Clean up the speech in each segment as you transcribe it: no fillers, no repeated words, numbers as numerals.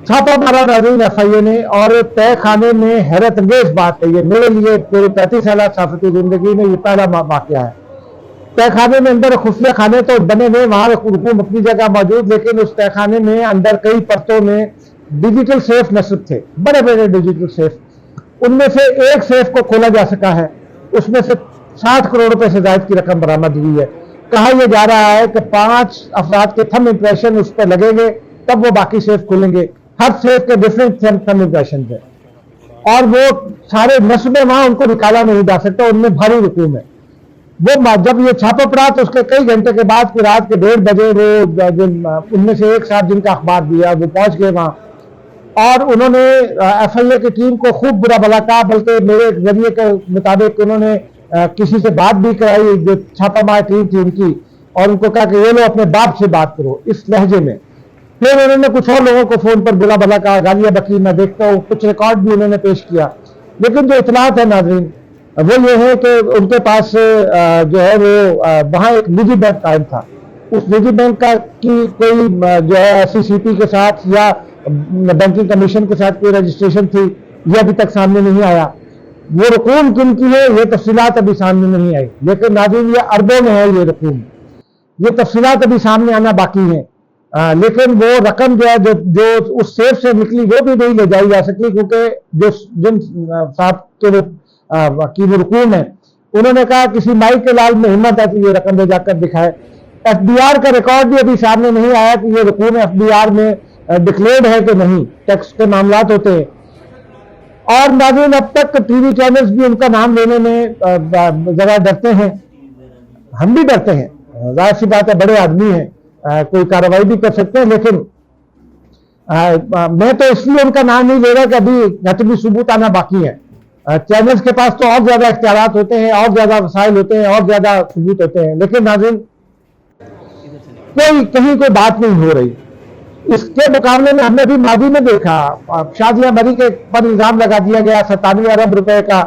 छापा मारा नाज़रीन FIA ने, और तय खाने में हैरत अंगेज बात है ये, मेरे लिए पूरे 35 साल सहाफ़ती जिंदगी में ये पहला वाक़या है। तय खाने में अंदर खुफिया खाने तो बने हुए, वहां हुकूम अपनी जगह मौजूद, लेकिन उस तय खाने में अंदर कई परतों में डिजिटल सेफ नस्ब थे, बड़े बड़े डिजिटल सेफ। उनमें से एक सेफ को खोला जा सका है, उसमें से 60 करोड़ रुपए से ज्यादा की रकम बरामद हुई है। कहा यह जा रहा है कि 5 अफराद के थंब इंप्रेशन उस पर लगेंगे, तब वो बाकी सेफ खुलेंगे। हर सेफ के डिफरेंट थंब इंप्रेशन है, और वो सारे नस्बें वहां उनको निकाला नहीं जा सकता, उनमें भारी रकूम है। वो जब ये छापा पड़ा तो उसके कई घंटे के बाद फिर रात के 1:30 बजे वो उनमें से एक साहब जिनका अखबार दिया वो पहुंच गए वहां, और उन्होंने FIA की टीम को खूब बुरा भला कहा, बल्कि मेरे जरिए के मुताबिक उन्होंने किसी से बात भी कराई जो छापामार टीम थी उनकी, और उनको कहा कि ये लो अपने बाप से बात करो इस लहजे में। फिर उन्होंने कुछ और लोगों को फोन पर बुरा भला कहा, गालियां बकी, मैं देखता हूँ, कुछ रिकॉर्ड भी उन्होंने पेश किया। लेकिन जो इतलात है नाज़रीन वो ये है कि उनके पास जो है वो वहाँ एक निजी बैंक कायम था, उस निजी बैंक का की कोई जो है SCCP के साथ या बैंकिंग कमीशन के साथ कोई रजिस्ट्रेशन थी, ये अभी तक सामने नहीं आया। वो रकूम किन की है ये तफसीलात अभी सामने नहीं आई, लेकिन नाज़रीन ये अरबों में है ये रकूम, ये तफसीलात अभी सामने आना बाकी है। लेकिन वो रकम जो है जो उस सेफ से निकली वो भी नहीं ले जाई जा सकती, क्योंकि जो जिन साहब के की वो रकूम है, उन्होंने कहा किसी माई के लाल में हिम्मत है तो ये रकम ले जाकर दिखाए। FBR का रिकॉर्ड भी अभी सामने नहीं आया कि ये रकूम FBR में डिक्लेयर्ड है कि नहीं, टैक्स के मामलात होते हैं। और नाज़रीन अब तक TV चैनल्स भी उनका नाम लेने में जरा डरते हैं, हम भी डरते हैं, जाहिर सी बात है, बड़े आदमी हैं, कोई कार्रवाई भी कर सकते हैं। लेकिन मैं तो इसलिए उनका नाम नहीं ले रहा कि अभी हतमी सबूत आना बाकी है। चैनल्स के पास तो और ज्यादा इख्तियारात होते हैं, और ज्यादा वसाइल होते हैं, और ज्यादा सबूत होते हैं, लेकिन नाज़रीन कहीं कोई बात नहीं हो रही। इसके मुकाबले में हमने भी माजी में देखा, शादिया मरी के पर इल्जाम लगा दिया गया 97 अरब रुपए का,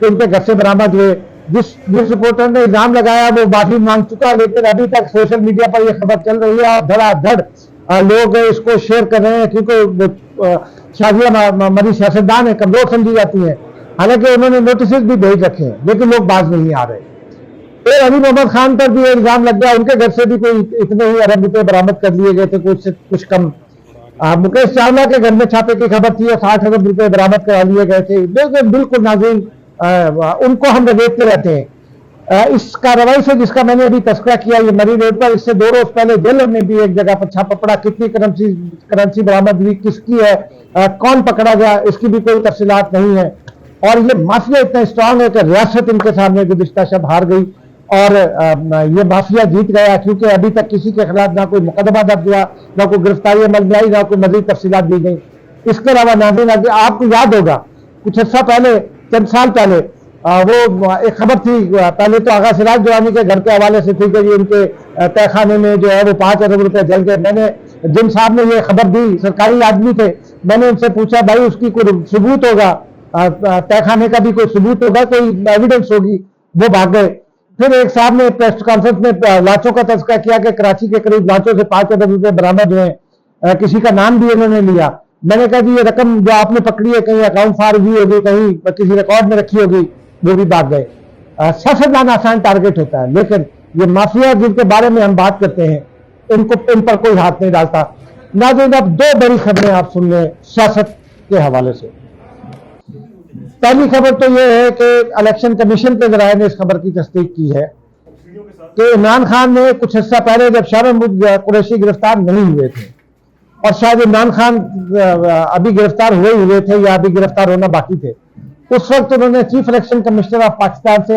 तो उनके घर से बरामद हुए। जिस रिपोर्टर ने इल्जाम लगाया वो माफी मांग चुका, लेकिन अभी तक सोशल मीडिया पर यह खबर चल रही है और धड़ाधड़ लोग इसको शेयर कर रहे हैं, क्योंकि शादिया मरी सियासतदान है, कमजोर समझी जाती है। हालांकि उन्होंने नोटिस भी भेज रखे हैं, लेकिन लोग बाज नहीं आ रहे। फिर अली मोहम्मद खान पर भी इल्जाम लग गया, उनके घर से भी कोई इतने ही अरब रुपए बरामद कर लिए गए थे, कुछ कम। मुकेश चावला के घर में छापे की खबर थी और 60 अरब रुपए बरामद करा लिए गए थे। बिल्कुल नाज़रीन उनको हम देखते रहते हैं। इस कार्रवाई से जिसका मैंने अभी तस्करा किया, ये मरी रोड पर, इससे 2 रोज पहले जेलर में भी एक जगह पर छापा पड़ा, कितनी करेंसी बरामद हुई, किसकी है, कौन पकड़ा गया, इसकी भी कोई तफसीलात नहीं है। और ये माफिया इतना स्ट्रांग है कि रियासत इनके सामने गुज़िश्ता शब हार गई, और ये माफिया जीत गया, क्योंकि अभी तक किसी के खिलाफ ना कोई मुकदमा दर्ज हुआ, ना कोई गिरफ्तारी अमल में आई, ना कोई मज़ीद तफसीलात दी गई। इसके अलावा नाज़रीन आपको याद होगा कुछ अर्सा पहले, चंद साल पहले वो एक खबर थी, पहले तो आगा सिराज दुरानी के घर के हवाले से थी कि उनके तहखाने में जो है वो 5 अरब रुपए जल गए। मैंने जिन साहब ने ये खबर दी, सरकारी आदमी थे, मैंने उनसे पूछा भाई उसकी कोई सबूत होगा, तहखाने का भी कोई सबूत होगा, कोई एविडेंस होगी, वो भाग गए। फिर एक साहब ने प्रेस कॉन्फ्रेंस में लाचों का तस्करा किया कि कराची के करीब लाचों से 5 अरब रुपए बरामद हुए, किसी का नाम भी उन्होंने लिया। मैंने कहा जी ये रकम जो आपने पकड़ी है कहीं अकाउंट फार हुई होगी, कहीं किसी रिकॉर्ड में रखी होगी, वो भी भाग गए। सियासतदान आसान टारगेट होता है, लेकिन ये माफिया जिनके बारे में हम बात करते हैं इन पर कोई हाथ नहीं डालता। नाज़रीन अब 2 बड़ी खबरें आप सुन लें सियासत के हवाले से। पहली खबर तो यह है कि इलेक्शन कमीशन के जराये ने इस खबर की तस्दीक की है कि इमरान खान ने कुछ हिस्सा पहले जब शाह महमूद कुरैशी गिरफ्तार नहीं हुए थे, और शायद इमरान खान अभी गिरफ्तार हुए थे या अभी गिरफ्तार होना बाकी थे, उस वक्त उन्होंने chief election commissioner of Pakistan से